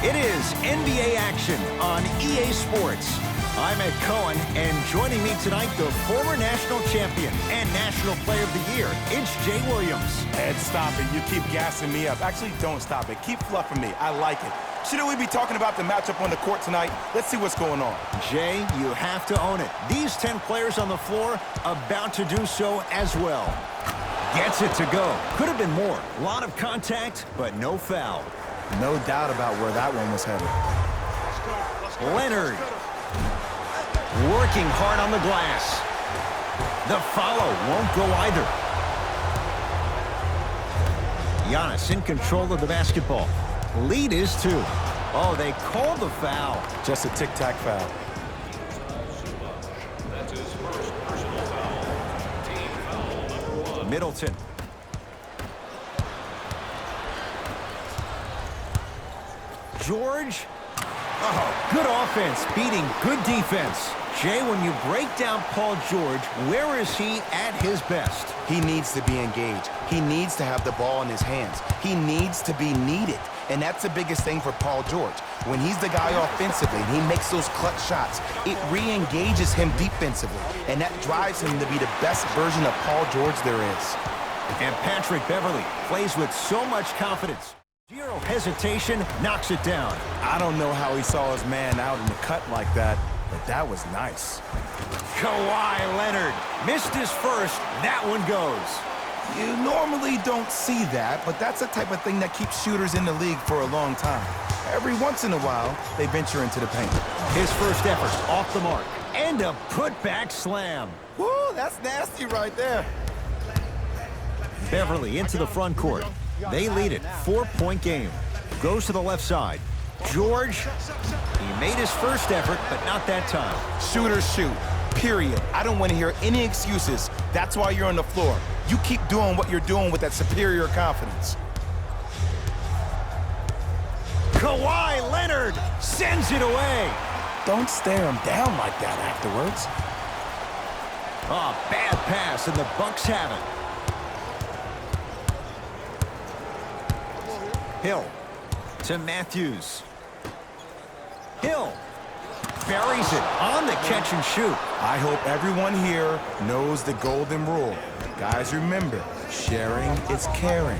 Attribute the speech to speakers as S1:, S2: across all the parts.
S1: It is NBA action on EA Sports. I'm Ed Cohen, and joining me tonight, the former national champion and National Player of the Year, it's Jay Williams.
S2: Ed, stop it. You keep gassing me up. Actually, don't stop it. Keep fluffing me. I like it. Shouldn't we be talking about the matchup on the court tonight? Let's see what's going on.
S1: Jay, you have to own it. These 10 players on the floor about to do so as well. Gets it to go. Could have been more. A lot of contact, but no foul.
S2: No doubt about where that one was headed.
S1: Leonard. Working hard on the glass. The follow won't go either. Giannis in control of the basketball. Lead is 2. Oh, they called the foul.
S2: Just a tic-tac foul.
S1: Middleton. George. Oh, good offense beating good defense. Jay, when you break down Paul George, where is he at his best?
S2: He needs to be engaged. He needs to have the ball in his hands. He needs to be needed. And that's the biggest thing for Paul George. When he's the guy offensively and he makes those clutch shots, it re-engages him defensively. And that drives him to be the best version of Paul George there is.
S1: And Patrick Beverley plays with so much confidence. Zero hesitation, knocks it down.
S2: I don't know how he saw his man out in the cut like that, but that was nice.
S1: Kawhi Leonard missed his first. That one goes.
S2: You normally don't see that, but that's the type of thing that keeps shooters in the league for a long time. Every once in a while, they venture into the paint.
S1: His first effort off the mark. And a putback slam.
S2: Woo, that's nasty right there.
S1: Beverley into the front court. They lead it. 4-point game. Goes to the left side. George, he made his first effort, but not that time.
S2: Shooters shoot, period. I don't want to hear any excuses. That's why you're on the floor. You keep doing what you're doing with that superior confidence.
S1: Kawhi Leonard sends it away.
S2: Don't stare him down like that afterwards.
S1: Oh, bad pass, and the Bucks have it. Hill to Matthews. Hill buries it on the catch and shoot.
S2: I hope everyone here knows the golden rule. Guys, remember, sharing is caring.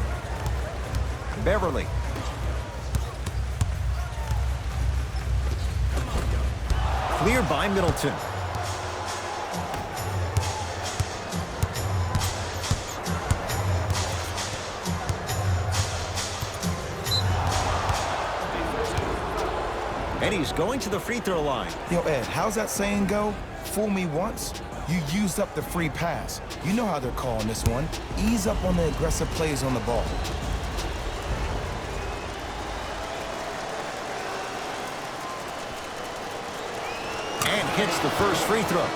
S1: Beverley. Cleared by Middleton. And he's going to the free throw line.
S2: Yo, Ed, how's that saying go? Fool me once, you used up the free pass. You know how they're calling this one. Ease up on the aggressive plays on the ball.
S1: And hits the first free throw.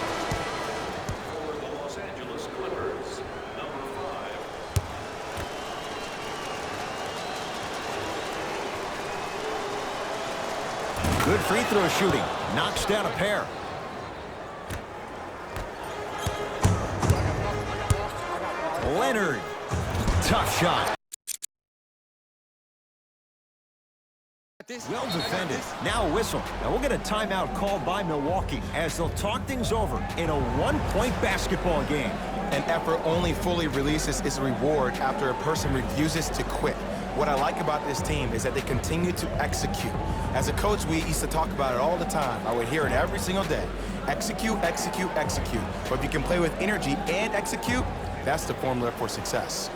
S1: Good free throw shooting. Knocks down a pair. Leonard. Tough shot. Well defended. Now a whistle. Now we'll get a timeout called by Milwaukee as they'll talk things over in a one-point basketball game.
S2: An effort only fully releases its reward after a person refuses to quit. What I like about this team is that they continue to execute. As a coach, we used to talk about it all the time. I would hear it every single day. Execute, execute, execute. But if you can play with energy and execute, that's the formula for success.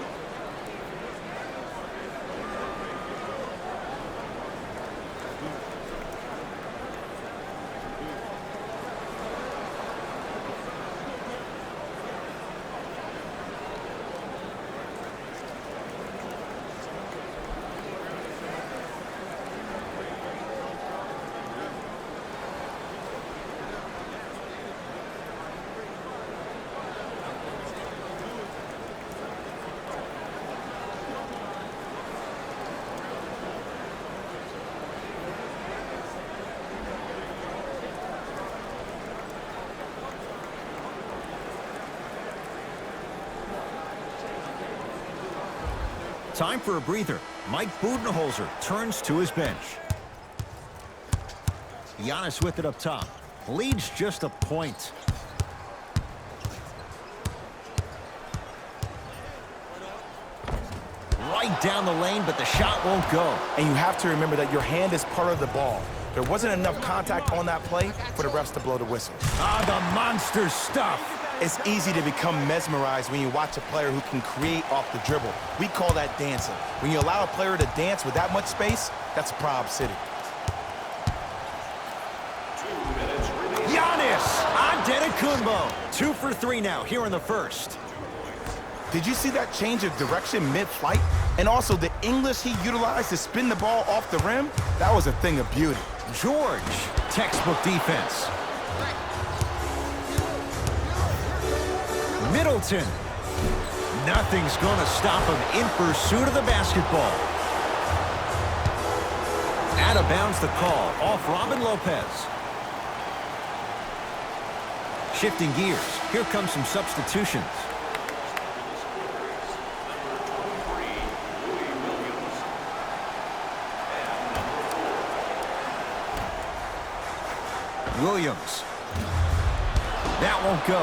S1: Time for a breather. Mike Budenholzer turns to his bench. Giannis with it up top. Leads just a point. Right down the lane, but the shot won't go.
S2: And you have to remember that your hand is part of the ball. There wasn't enough contact on that play for the refs to blow the whistle.
S1: Ah, the monster stuff.
S2: It's easy to become mesmerized when you watch a player who can create off the dribble. We call that dancing. When you allow a player to dance with that much space, that's a Prob City.
S1: Giannis Antetokounmpo. 2 for 3 now here in the first.
S2: Did you see that change of direction mid-flight? And also the English he utilized to spin the ball off the rim? That was a thing of beauty.
S1: George, textbook defense. Middleton. Nothing's going to stop him in pursuit of the basketball. Out of bounds the call off Robin Lopez. Shifting gears. Here comes some substitutions. Williams. That won't go.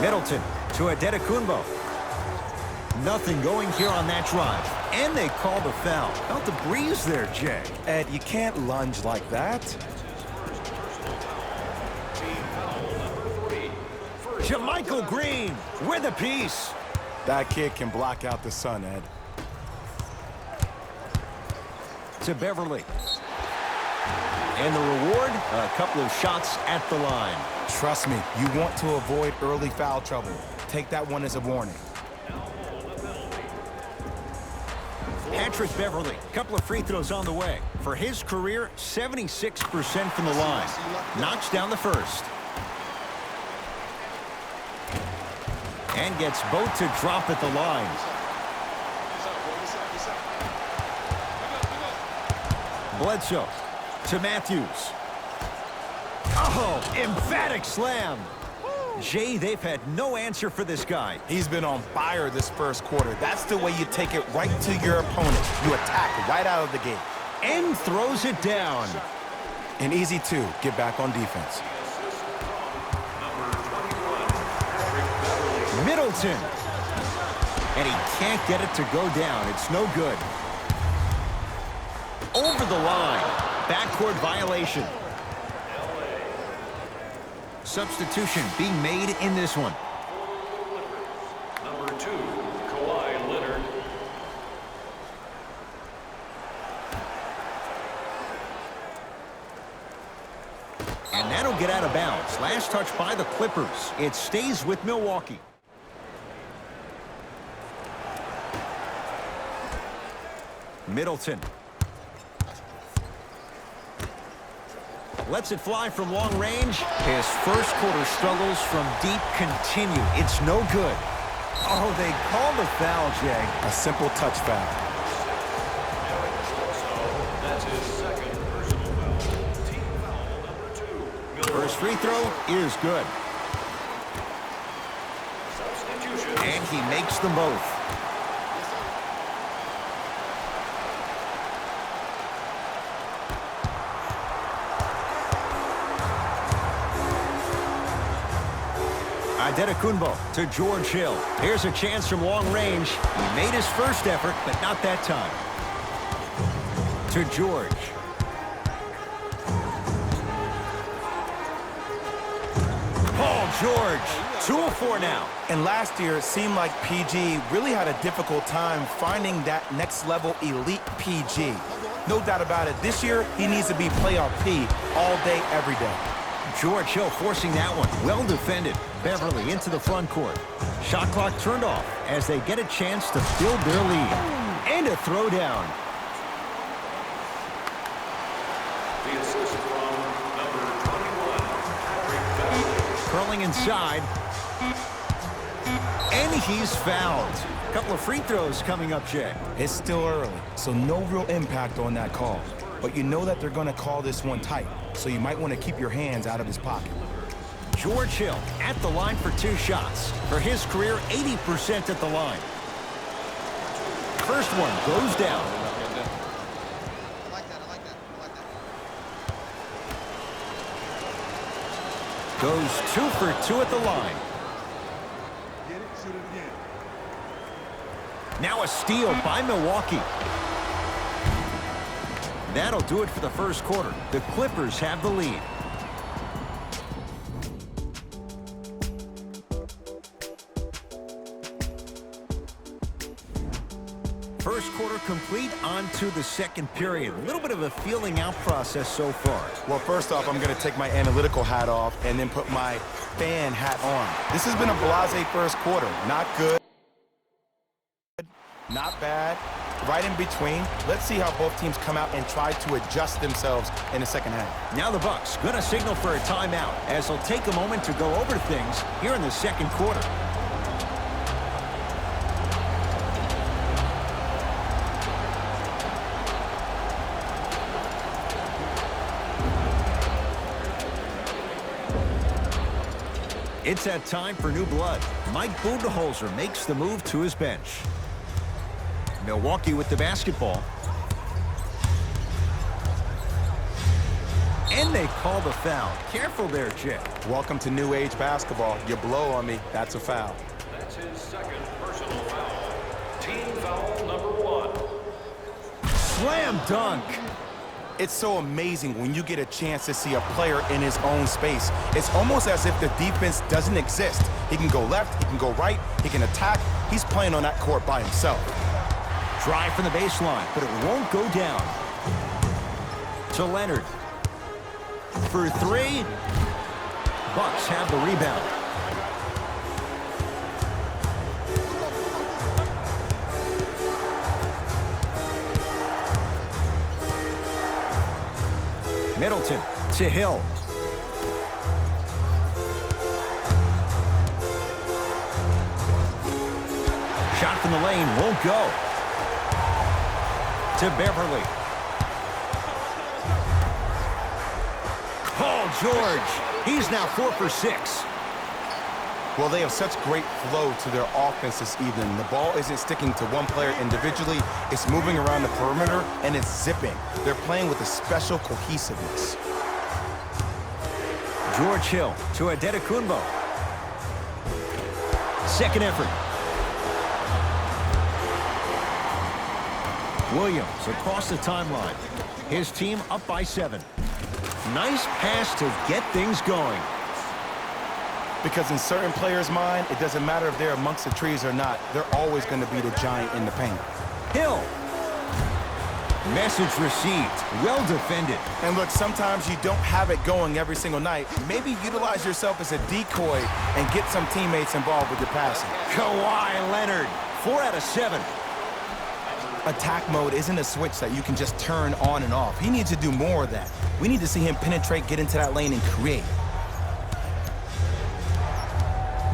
S1: Middleton to Antetokounmpo. Nothing going here on that drive. And they call the foul. Felt the breeze there, Jay.
S2: Ed, you can't lunge like that.
S1: JaMychal Green with a piece.
S2: That kid can block out the sun, Ed.
S1: To Beverly. And the reward, a couple of shots at the line.
S2: Trust me, you want to avoid early foul trouble. Take that one as a warning.
S1: Patrick Beverly, couple of free throws on the way. For his career, 76% from the line. Knocks down the first. And gets both to drop at the line. Bledsoe to Matthews. Oh, emphatic slam. Jay, they've had no answer for this guy.
S2: He's been on fire this first quarter. That's the way you take it right to your opponent. You attack right out of the gate.
S1: And throws it down.
S2: And easy, too. Get back on defense.
S1: Middleton. And he can't get it to go down. It's no good. Over the line. Backcourt violation. Substitution being made in this one.
S3: Number 2, Kawhi Leonard.
S1: And that'll get out of bounds. Last touch by the Clippers. It stays with Milwaukee. Middleton. Lets it fly from long range. His first quarter struggles from deep continue. It's no good. Oh, they call the foul, Jay.
S2: A simple touch foul.
S3: That's his second personal foul. Team foul number 2.
S1: First free throw is good.
S3: Substitution.
S1: And he makes them both. Antetokounmpo to George Hill. Here's a chance from long range. He made his first effort, but not that time. To George. Paul George. 2 of 4 now.
S2: And last year, it seemed like PG really had a difficult time finding that next level elite PG. No doubt about it. This year, he needs to be playoff P all day, every day.
S1: George Hill forcing that one. Well defended. Beverly into the front court. Shot clock turned off as they get a chance to build their lead. And a throwdown.
S3: The assist from number 21, Patrick Beverly.
S1: Curling inside. And he's fouled. A couple of free throws coming up, Jay.
S2: It's still early, so no real impact on that call. But you know that they're going to call this one tight, so you might want to keep your hands out of his pocket.
S1: George Hill at the line for 2 shots. For his career, 80% at the line. First one goes down. Goes 2 for 2 at the line. Now a steal by Milwaukee. That'll do it for the first quarter. The Clippers have the lead. First quarter complete, on to the second period. A little bit of a feeling out process so far.
S2: Well, first off, I'm going to take my analytical hat off and then put my fan hat on. This has been a blasé first quarter. Not good, not bad, right in between. Let's see how both teams come out and try to adjust themselves in the second half.
S1: Now the Bucks going to signal for a timeout as they'll take a moment to go over things here in the second quarter. It's that time for new blood. Mike Budenholzer makes the move to his bench. Milwaukee with the basketball. And they call the foul. Careful there, Jay.
S2: Welcome to new age basketball. You blow on me, that's a foul.
S3: That's his second personal foul. Team foul number 1.
S1: Slam dunk.
S2: It's so amazing when you get a chance to see a player in his own space. It's almost as if the defense doesn't exist. He can go left, he can go right, he can attack. He's playing on that court by himself.
S1: Drive from the baseline, but it won't go down. To Leonard. For 3. Bucks have the rebound. Middleton to Hill. Shot from the lane won't go. To Beverly. Paul George. He's now 4 for 6.
S2: Well, they have such great flow to their offense this evening. The ball isn't sticking to one player individually. It's moving around the perimeter, and it's zipping. They're playing with a special cohesiveness.
S1: George Hill to Adetokunbo. Second effort. Williams across the timeline. His team up by 7. Nice pass to get things going.
S2: Because in certain players' mind, it doesn't matter if they're amongst the trees or not. They're always going to be the giant in the paint.
S1: Hill. Message received. Well defended.
S2: And look, sometimes you don't have it going every single night. Maybe utilize yourself as a decoy and get some teammates involved with your passing.
S1: Kawhi Leonard. 4 out of 7.
S2: Attack mode isn't a switch that you can just turn on and off. He needs to do more of that. We need to see him penetrate, get into that lane, and create.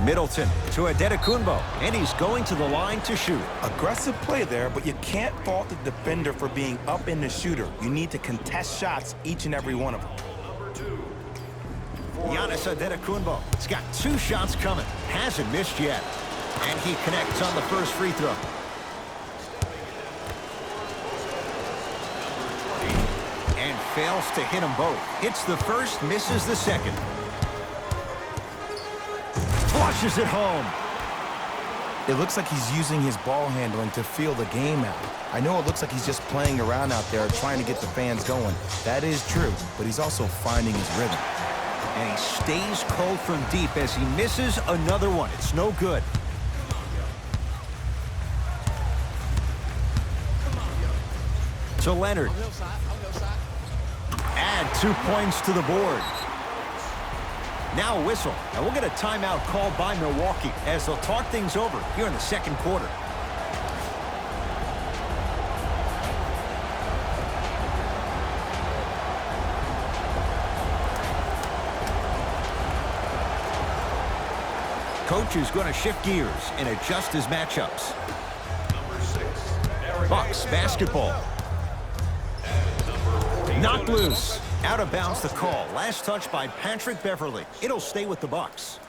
S1: Middleton to Adetokunbo, and he's going to the line to shoot.
S2: Aggressive play there, but you can't fault the defender for being up in the shooter. You need to contest shots, each and every one of them.
S1: Giannis Adetokunbo. He's got 2 shots coming. Hasn't missed yet. And he connects on the first free throw. And fails to hit them both. Hits the first, misses the second. Flushes it home.
S2: It looks like he's using his ball handling to feel the game out. I know it looks like he's just playing around out there trying to get the fans going. That is true, but he's also finding his rhythm.
S1: And he stays cold from deep as he misses another one. It's no good. To Leonard. Add 2 points to the board. Now a whistle, and we'll get a timeout called by Milwaukee as they'll talk things over here in the second quarter. Coach is going to shift gears and adjust his matchups. Bucks basketball. Knocked loose. Out of bounds the call. Last touch by Patrick Beverly. It'll stay with the Bucks.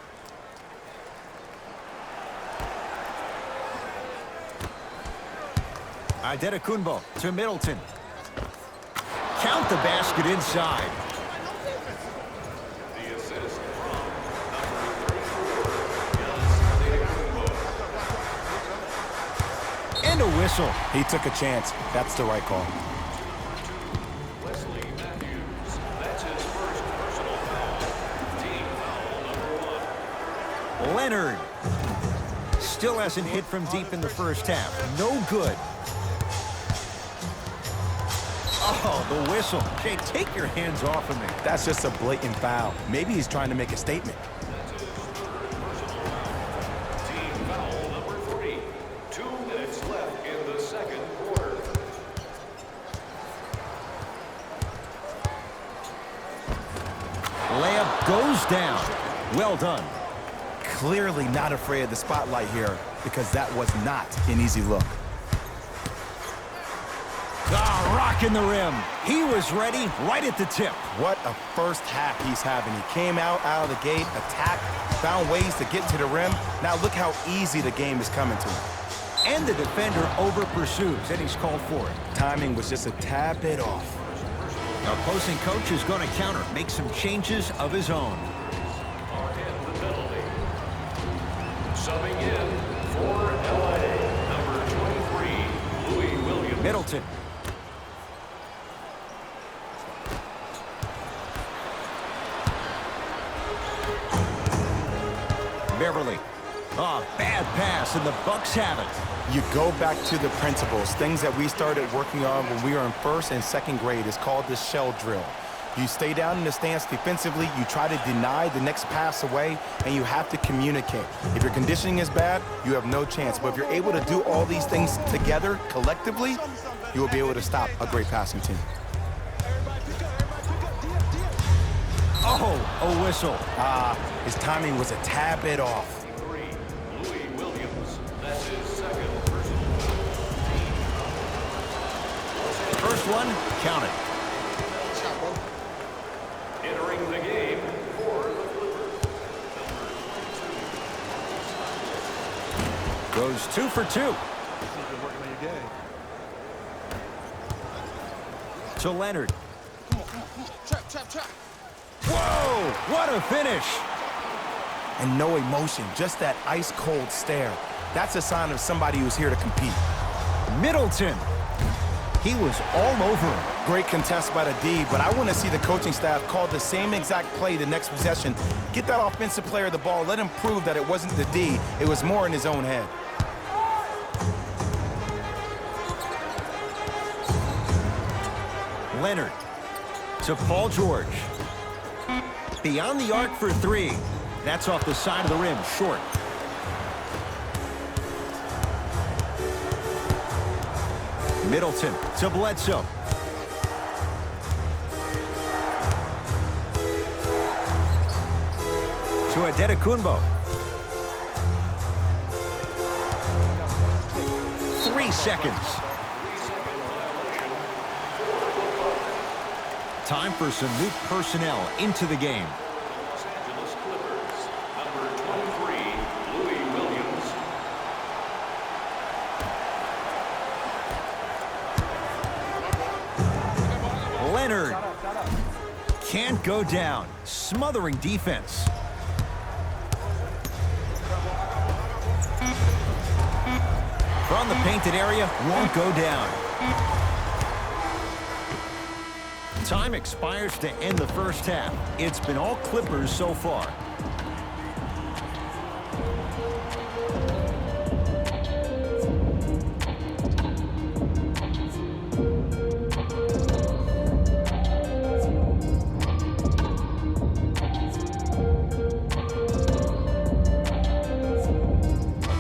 S1: Adetokunbo to Middleton. Count the basket inside.
S3: The assist from
S1: And a whistle.
S2: He took a chance. That's the right call.
S3: Wesley Matthews. That's his first personal foul. Team foul number 1.
S1: Leonard. Still hasn't hit from deep in the first half. No good. Oh, the whistle. Jay, take your hands off of me.
S2: That's just a blatant foul. Maybe he's trying to make a statement.
S3: Team foul number 3. 2 minutes left in the second quarter.
S1: Layup goes down. Well done.
S2: Clearly not afraid of the spotlight here because that was not an easy look.
S1: Ah, rocking the rim. He was ready right at the tip.
S2: What a first half he's having. He came out of the gate, attacked, found ways to get to the rim. Now look how easy the game is coming to him.
S1: And the defender over-pursues, and he's called for it.
S2: Timing was just a tad bit off.
S1: Opposing coach is going to counter, make some changes of his own.
S3: And the penalty. Subbing in for LA, number 23, Louis Williams.
S1: Middleton. Beverly. Oh, bad pass, and the Bucks have it.
S2: You go back to the principles, things that we started working on when we were in first and second grade. It's called the shell drill. You stay down in the stance defensively, you try to deny the next pass away, and you have to communicate. If your conditioning is bad, you have no chance. But if you're able to do all these things together, collectively, you will be able to stop a great passing team.
S1: Oh, a whistle.
S2: His timing was a tad bit off.
S3: Louis Williams. That's his second personal foul.
S1: First one, count it.
S3: Entering the game for the Clippers.
S1: Goes 2 for 2. To Leonard. Whoa, what a finish.
S2: And no emotion, just that ice-cold stare. That's a sign of somebody who's here to compete.
S1: Middleton. He was all over him.
S2: Great contest by the D, but I want to see the coaching staff call the same exact play the next possession. Get that offensive player the ball, let him prove that it wasn't the D, it was more in his own head.
S1: Leonard to Paul George. Beyond the arc for 3. That's off the side of the rim, short. Middleton to Bledsoe. To Adetokunbo. 3 seconds. Time for some new personnel into the game.
S3: Los Angeles Clippers, number 23, Louis Williams.
S1: Leonard can't go down. Smothering defense. From the painted area, won't go down. Time expires to end the first half. It's been all Clippers so far.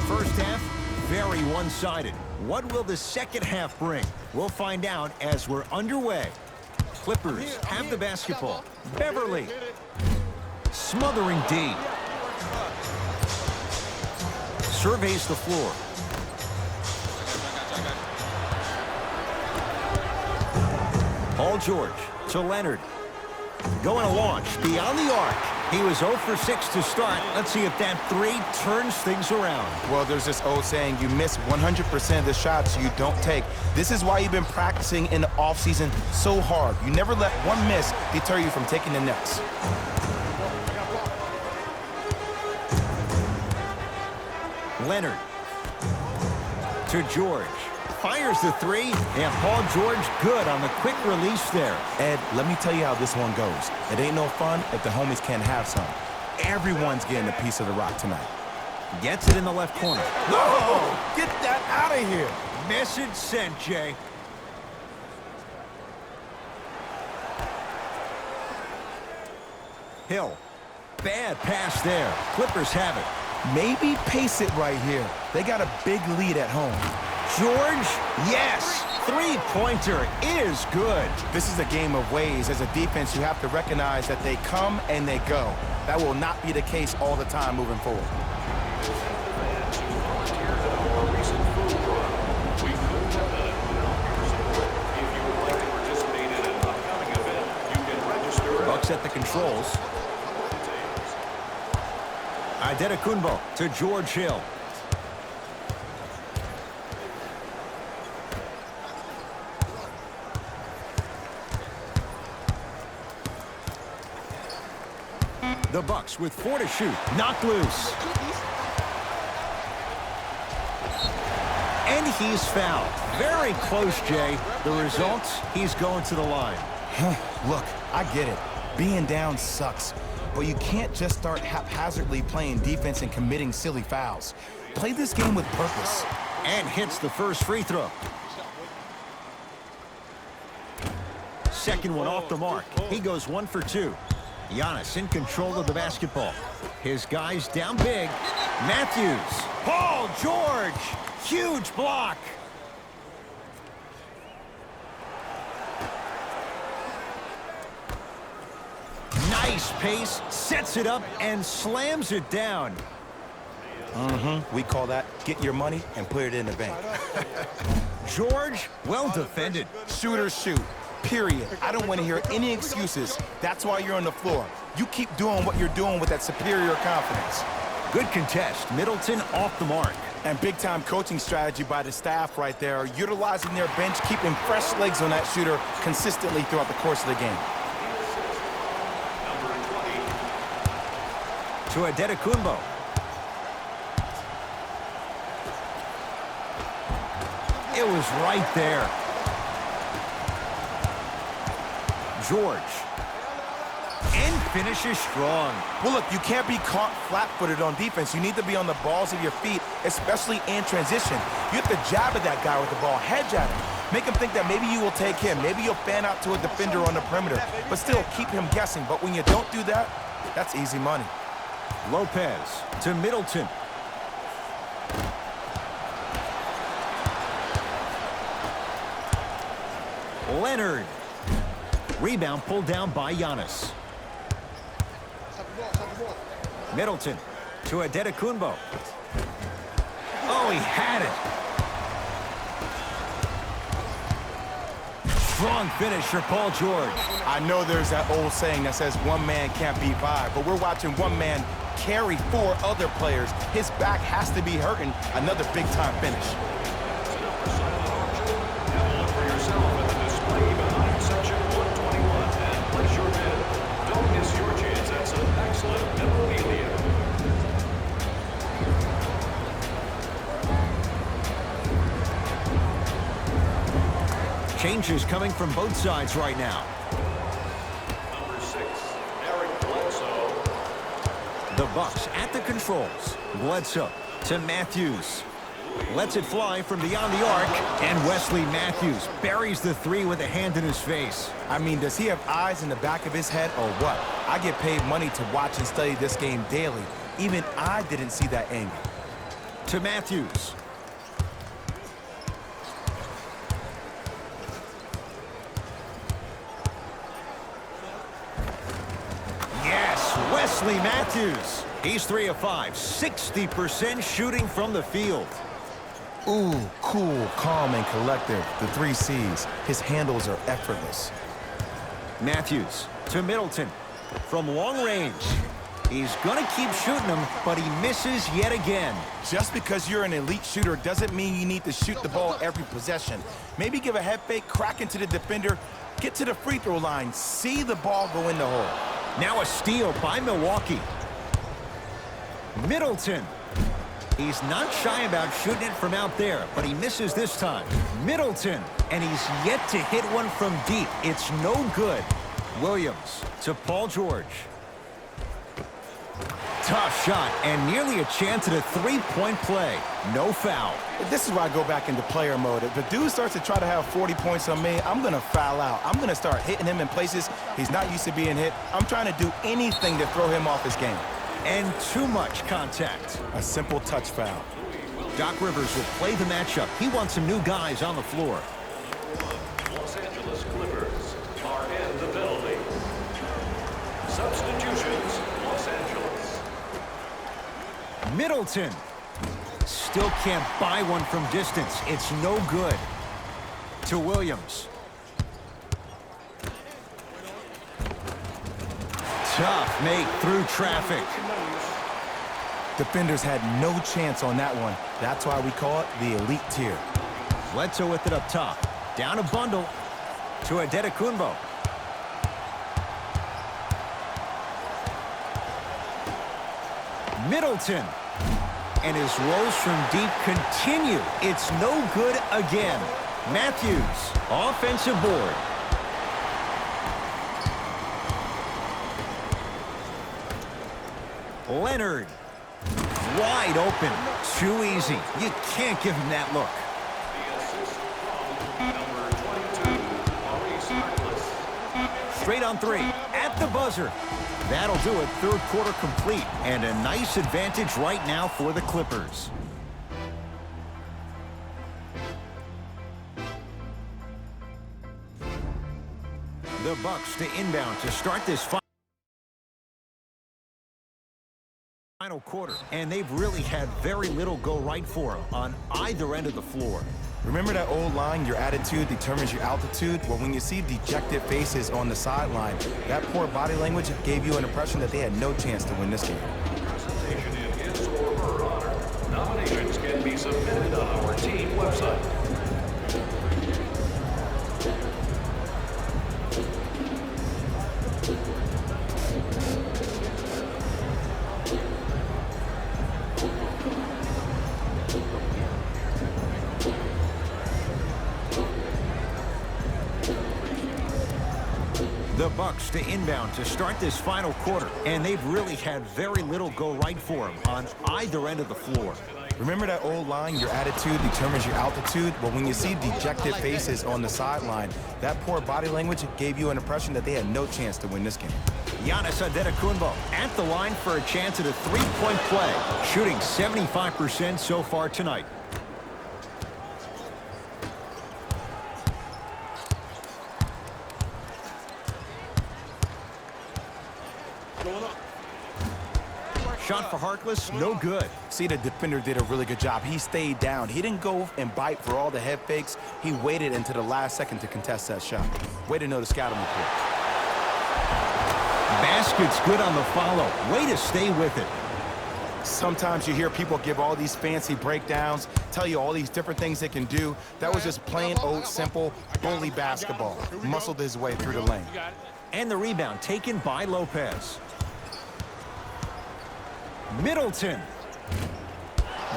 S1: First half, very one-sided. What will the second half bring? We'll find out as we're underway. Clippers have the basketball. Beverly. Smothering D. Surveys the floor. Paul George to Leonard. Going to launch beyond the arc. He was 0 for 6 to start. Let's see if that 3 turns things around.
S2: Well, there's this old saying, you miss 100% of the shots you don't take. This is why you've been practicing in the offseason so hard. You never let one miss deter you from taking the next.
S1: Leonard. to George. Fires the three, and Paul George good on the quick release there.
S2: Ed, let me tell you how this one goes. It ain't no fun if the homies can't have some. Everyone's getting a piece of the rock tonight.
S1: Gets it in the left corner.
S2: No! Get that out of here!
S1: Message sent, Jay. Hill. Bad pass there. Clippers have it.
S2: Maybe pace it right here. They got a big lead at home.
S1: George, yes. Three-pointer is good.
S2: This is a game of ways. As a defense, you have to recognize that they come and they go. That will not be the case all the time moving forward.
S1: Bucks at the controls. Antetokounmpo to George Hill. The Bucks with 4 to shoot. Knocked loose. And he's fouled. Very close, Jay. The result, he's going to the line.
S2: Look, I get it. Being down sucks. But you can't just start haphazardly playing defense and committing silly fouls. Play this game with purpose.
S1: And hits the first free throw. Second one off the mark. He goes 1 for 2. Giannis in control of the basketball. His guys down big. Matthews. Paul George. Huge block. Nice pace. Sets it up and slams it down.
S2: We call that get your money and put it in the bank.
S1: George, well defended.
S2: Shooters shoot. Period. I don't want to hear any excuses. That's why you're on the floor. You keep doing what you're doing with that superior confidence.
S1: Good contest. Middleton off the mark.
S2: And big-time coaching strategy by the staff right there, utilizing their bench, keeping fresh legs on that shooter consistently throughout the course of the game.
S1: To Antetokounmpo. It was right there. George. And finishes strong.
S2: Well, look, you can't be caught flat-footed on defense. You need to be on the balls of your feet, especially in transition. You have to jab at that guy with the ball, hedge at him. Make him think that maybe you will take him. Maybe you'll fan out to a defender on the perimeter, but still keep him guessing. But when you don't do that, that's easy money.
S1: Lopez to Middleton. Leonard. Rebound pulled down by Giannis. Middleton to Antetokounmpo. Oh, he had it. Strong finish for Paul George.
S2: I know there's that old saying that says one man can't beat five, but we're watching one man carry 4 other players. His back has to be hurting. Another big-time finish.
S1: Changes coming from both sides right now.
S3: Number 6, Eric Bledsoe.
S1: The Bucks at the controls. Bledsoe to Matthews. Lets it fly from beyond the arc. And Wesley Matthews buries the 3 with a hand in his face.
S2: I mean, does he have eyes in the back of his head or what? I get paid money to watch and study this game daily. Even I didn't see that angle.
S1: To Matthews. Wesley Matthews. He's 3 of 5, 60% shooting from the field.
S2: Ooh, cool, calm, and collective. The 3 C's. His handles are effortless.
S1: Matthews to Middleton from long range. He's going to keep shooting them, but he misses yet again.
S2: Just because you're an elite shooter doesn't mean you need to shoot the ball every possession. Maybe give a head fake, crack into the defender, get to the free throw line, see the ball go in the hole.
S1: Now a steal by Milwaukee. Middleton. He's not shy about shooting it from out there, but he misses this time. Middleton, and he's yet to hit one from deep. It's no good. Williams to Paul George. Tough shot, and nearly a chance at a three-point play. No foul.
S2: This is where I go back into player mode. If the dude starts to try to have 40 points on me, I'm going to foul out. I'm going to start hitting him in places he's not used to being hit. I'm trying to do anything to throw him off his game.
S1: And too much contact.
S2: A simple touch foul.
S1: Doc Rivers will play the matchup. He wants some new guys on the floor.
S3: Los Angeles Clippers are in the penalty. Substitutions, Los Angeles.
S1: Middleton. Still can't buy one from distance. It's no good. To Williams. Tough make through traffic.
S2: Defenders had no chance on that one. That's why we call it the elite tier.
S1: Bledsoe with it up top. Down a bundle to Adetokunbo. Middleton. And his rolls from deep continue. It's no good again. Matthews, offensive board. Leonard. Wide open. Too easy. You can't give him that look. Straight on three. At the buzzer. That'll do it. Third quarter complete. And a nice advantage right now for the Clippers. The Bucks to inbound to start this final quarter. And they've really had very little go right for them on either end of the floor.
S2: Remember that old line, your attitude determines your altitude? Well, when you see dejected faces on the sideline, that poor body language gave you an impression that they had no chance to win this game.
S3: Presentation in his or her honor. Nominations can be submitted on our team website.
S1: The Bucks to inbound to start this final quarter, and they've really had very little go right for them on either end of the floor.
S2: Remember that old line, your attitude determines your altitude? Well, when you see dejected faces on the sideline, that poor body language gave you an impression that they had no chance to win this game.
S1: Giannis Antetokounmpo at the line for a chance at a three-point play, shooting 75% so far tonight. Shot for Harkless, no good.
S2: See, the defender did a really good job. He stayed down. He didn't go and bite for all the head fakes. He waited until the last second to contest that shot. Way to know the scouting report.
S1: Basket's good on the follow. Way to stay with it.
S2: Sometimes you hear people give all these fancy breakdowns, tell you all these different things they can do. That was just plain old, simple, bully basketball. Muscled his way through the lane.
S1: And the rebound taken by Lopez. Middleton.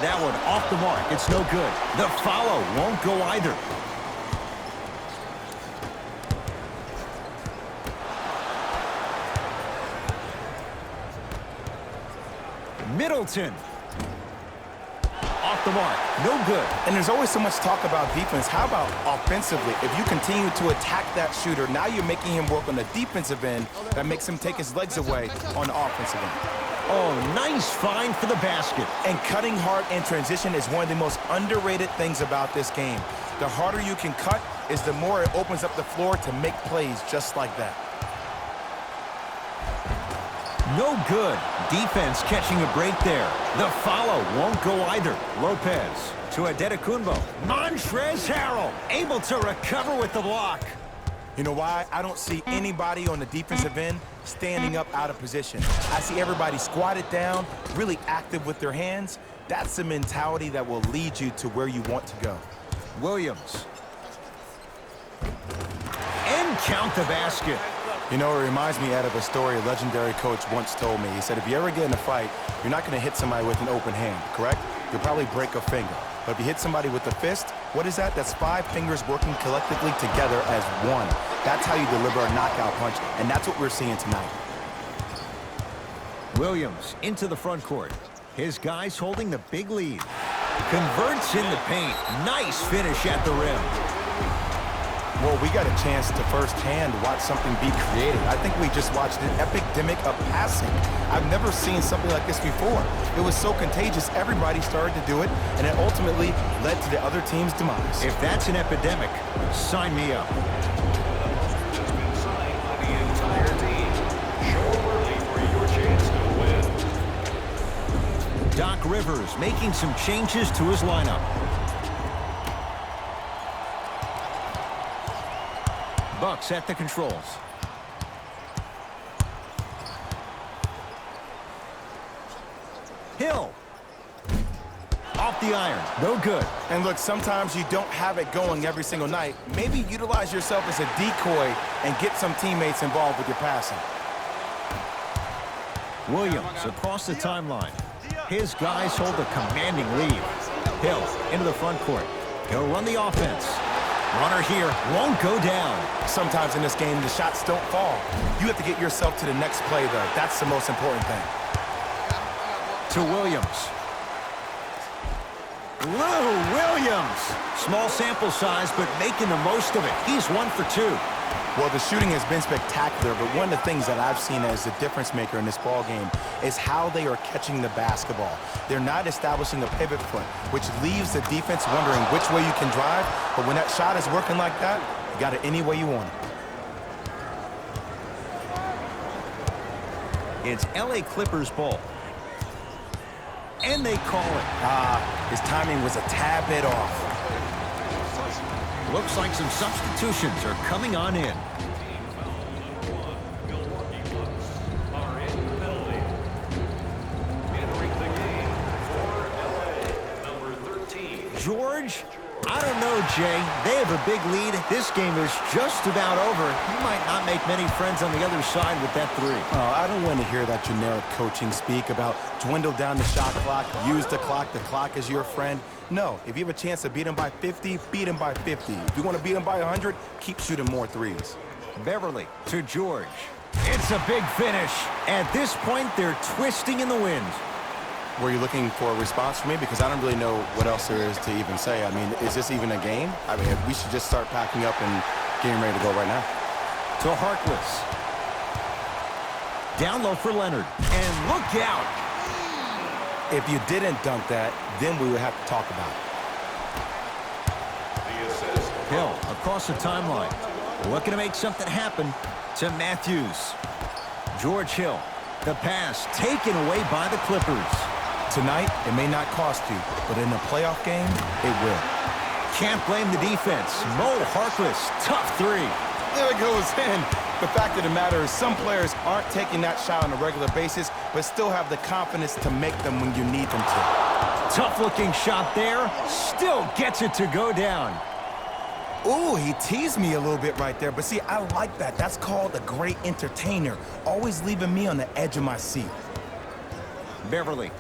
S1: That one off the mark. It's no good. The follow won't go either. Middleton. Off the mark. No good.
S2: And there's always so much talk about defense. How about offensively? If you continue to attack that shooter, now you're making him work on the defensive end. That makes him take his legs away on the offensive end.
S1: Oh, nice find for the basket.
S2: And cutting hard in transition is one of the most underrated things about this game. The harder you can cut is the more it opens up the floor to make plays just like that.
S1: No good. Defense catching a break there. The follow won't go either. Lopez to Adetokunbo. Montrezl Harrell able to recover with the block.
S2: You know why? I don't see anybody on the defensive end standing up out of position. I see everybody squatted down, really active with their hands. That's the mentality that will lead you to where you want to go.
S1: Williams. And count the basket.
S2: You know, it reminds me, Ed, of a story a legendary coach once told me. He said, if you ever get in a fight, you're not going to hit somebody with an open hand, correct? you'll probably break a finger. But if you hit somebody with the fist, what is that? That's 5 fingers working collectively together as one. That's how you deliver a knockout punch, and that's what we're seeing tonight.
S1: Williams into the front court. His guys holding the big lead. Converts in the paint. Nice finish at the rim.
S2: Well, we got a chance to firsthand watch something be created. I think we just watched an epidemic of passing. I've never seen something like this before. It was so contagious, everybody started to do it, and it ultimately led to the other team's demise.
S1: If that's an epidemic, sign me up.
S3: Has been signed by the entire team. Show up early for your chance to win.
S1: Doc Rivers making some changes to his lineup. Bucks at the controls. Hill. Off the iron. No good.
S2: And look, sometimes you don't have it going every single night. Maybe utilize yourself as a decoy and get some teammates involved with your passing.
S1: Williams across the timeline. His guys hold a commanding lead. Hill into the front court. He'll run the offense. Runner here won't go down.
S2: Sometimes in this game, the shots don't fall. You have to get yourself to the next play, though. That's the most important thing.
S1: To Williams. Lou Williams. Small sample size, but making the most of it. He's 1 for 2.
S2: Well, the shooting has been spectacular, but one of the things that I've seen as the difference maker in this ball game is how they are catching the basketball. They're not establishing a pivot foot, which leaves the defense wondering which way you can drive, but when that shot is working like that, you got it any way you want it.
S1: It's LA Clippers ball. And they call it.
S2: His timing was a tad bit off.
S1: Looks like some substitutions are coming on in.
S3: Milwaukee Bucks are in the penalty. Entering the game for LA, number 13.
S1: George? I don't know, Jay. They have a big lead. This game is just about over. You might not make many friends on the other side with that 3.
S2: Oh, I don't want to hear that generic coaching speak about dwindle down the shot clock, use the clock is your friend. No, if you have a chance to beat them by 50, beat them by 50. If you want to beat them by 100, keep shooting more threes.
S1: Beverly to George. It's a big finish. At this point, they're twisting in the wind.
S2: Were you looking for a response from me? Because I don't really know what else there is to even say. I mean, is this even a game? I mean, we should just start packing up and getting ready to go right now.
S1: To Harkless. Down low for Leonard. And look out.
S2: If you didn't dunk that, then we would have to talk about it.
S3: The assist.
S1: Hill across the timeline. Looking to make something happen to Matthews. George Hill. The pass taken away by the Clippers.
S2: Tonight, it may not cost you, but in a playoff game, it will.
S1: Can't blame the defense. Mo Harkless, tough 3.
S2: There it goes in. The fact of the matter is some players aren't taking that shot on a regular basis, but still have the confidence to make them when you need them to.
S1: Tough-looking shot there. Still gets it to go down.
S2: Ooh, he teased me a little bit right there, but see, I like that. That's called a great entertainer, always leaving me on the edge of my seat.
S1: Beverly.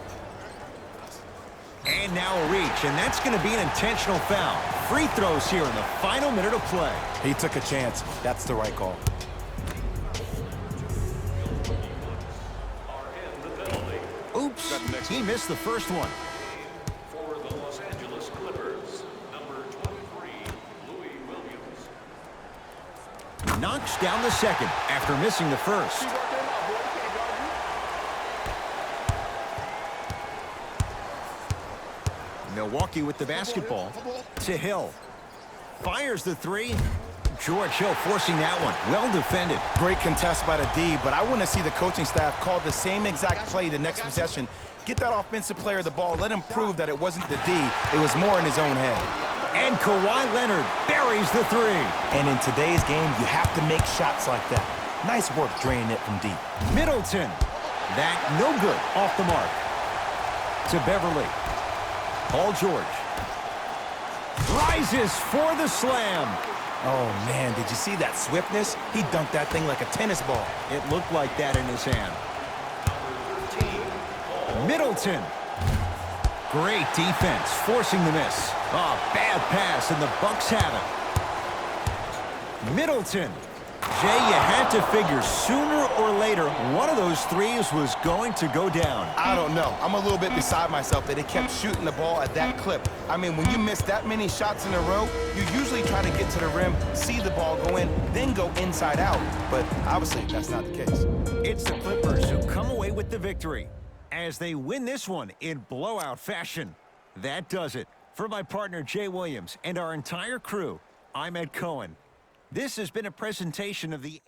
S1: And now a reach, and that's going to be an intentional foul. Free throws here in the final minute of play.
S2: He took a chance. That's the right call.
S1: Oops, he missed the first one.
S3: For the Los Angeles Clippers, number 23, Louis Williams.
S1: Knocks down the second after missing the first. Milwaukee with the basketball to Hill. Fires the 3. George Hill forcing that one. Well defended.
S2: Great contest by the D, but I want to see the coaching staff call the same exact play the next possession. Get that offensive player the ball. Let him prove that it wasn't the D. It was more in his own head.
S1: And Kawhi Leonard buries the 3.
S2: And in today's game, you have to make shots like that. Nice work draining it from deep.
S1: Middleton. That no good. Off the mark. To Beverly. Paul George. Rises for the slam.
S2: Oh, man, did you see that swiftness? He dunked that thing like a tennis ball.
S1: It looked like that in his hand. Middleton. Great defense, forcing the miss. Oh, bad pass, and the Bucks have it. Middleton. Jay, you had to figure sooner or later one of those threes was going to go down.
S2: I don't know. I'm a little bit beside myself that they kept shooting the ball at that clip. I mean, when you miss that many shots in a row, you usually try to get to the rim, see the ball go in, then go inside out. But obviously, that's not the case.
S1: It's the Clippers who come away with the victory as they win this one in blowout fashion. That does it. For my partner, Jay Williams, and our entire crew, I'm Ed Cohen. This has been a presentation of the